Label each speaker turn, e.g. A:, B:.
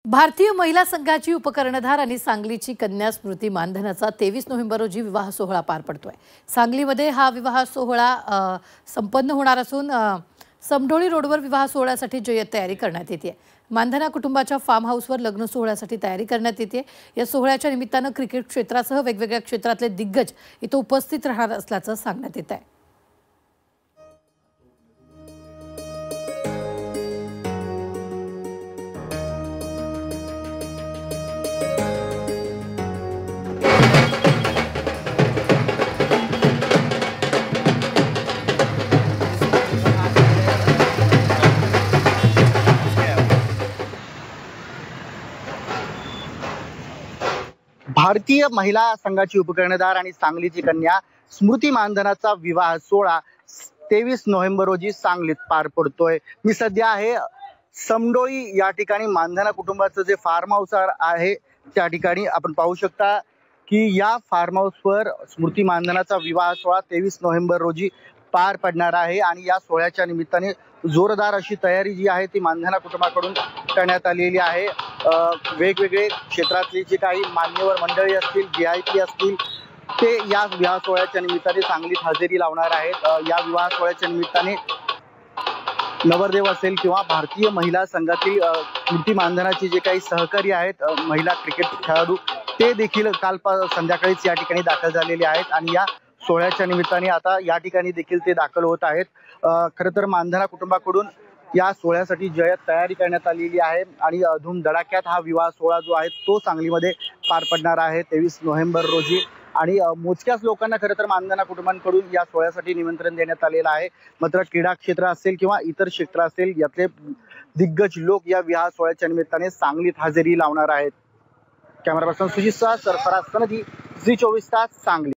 A: भारतीय महिला संघाची उपकर्णधार आणि सांगलीची कन्या स्मृती मानधनाचा 23 नोव्हेंबर रोजी विवाह सोहळा पार पडतोय। सांगलीमध्ये हा विवाह सोहळा संपन्न होणार असून समडोळी रोडवर विवाह सोहळ्यासाठी जय्यत तयारी करण्यात येते। मानधना कुटुंबाच्या फार्म हाऊसवर लग्न सोहळ्यासाठी तयारी करण्यात येते। या सोहळ्याच्या निमित्तानं क्रिकेट क्षेत्रासह वेगवेगळ्या क्षेत्रातले दिग्गज इथं उपस्थित राहणार असल्याचं सांगण्यात येत आहे।
B: भारतीय महिला संघाची उपकर्णधार आणि सांगलीची कन्या स्मृती मानधनाचा विवाह सोहळा 23 नोव्हेंबर रोजी सांगलीत पार पडतोय। मी सध्या आहे समडोळी या ठिकाणी मानधना कुटुंबाचं जे फार्म हाऊस आहे त्या ठिकाणी आपण पाहू शकता की या फार्म हाऊसवर स्मृती मानधनाचा विवाह सोहळा 23 नोव्हेंबर रोजी पार पडणार आहे आणि या सोहळ्याच्या निमित्ताने जोरदार अशी तयारी जी आहे ती मानधना कुटुंबाकडून करण्यात आलेली आहे। वेगवेगळे क्षेत्रातली जी काही मान्यवर मंडळी असतील, VIP असतील, ते या विवाह सोहळ्याच्या निमित्ताने सांगलीत हजेरी लावणार आहेत। या विवाह सोहळ्याच्या निमित्ताने नवरदेव असेल किंवा भारतीय महिला संघातील स्मृती मानधनाचे जे काही सहकारी आहेत महिला क्रिकेट खेळाडू, ते देखील काल संध्याकाळीच या ठिकाणी दाखल झालेले आहेत आणि या सोहळ्याच्या निमित्ताने आता या ठिकाणी देखील ते दाखल होत आहेत। खरं तर मानधना कुटुंबाकडून या सोहळ्यासाठी जय्यत तयारी करण्यात आलेली आहे आणि धूमधडाक्यात हा विवाह सोहळा जो आहे तो सांगलीमध्ये पार पडणार आहे 23 नोव्हेंबर रोजी। आणि मोजक्याच लोकांना खरं तर मानधना कुटुंबांकडून या सोहळ्यासाठी निमंत्रण देण्यात आलेलं आहे। मात्र क्रीडा क्षेत्र असेल किंवा इतर क्षेत्र असेल, यातले दिग्गज लोक या विवाह सोहळ्याच्या निमित्ताने सांगलीत हजेरी लावणार आहेत। कॅमेरा पर्सन सुजित सह सरफराज सनदी, झी 24 तास, सांगली।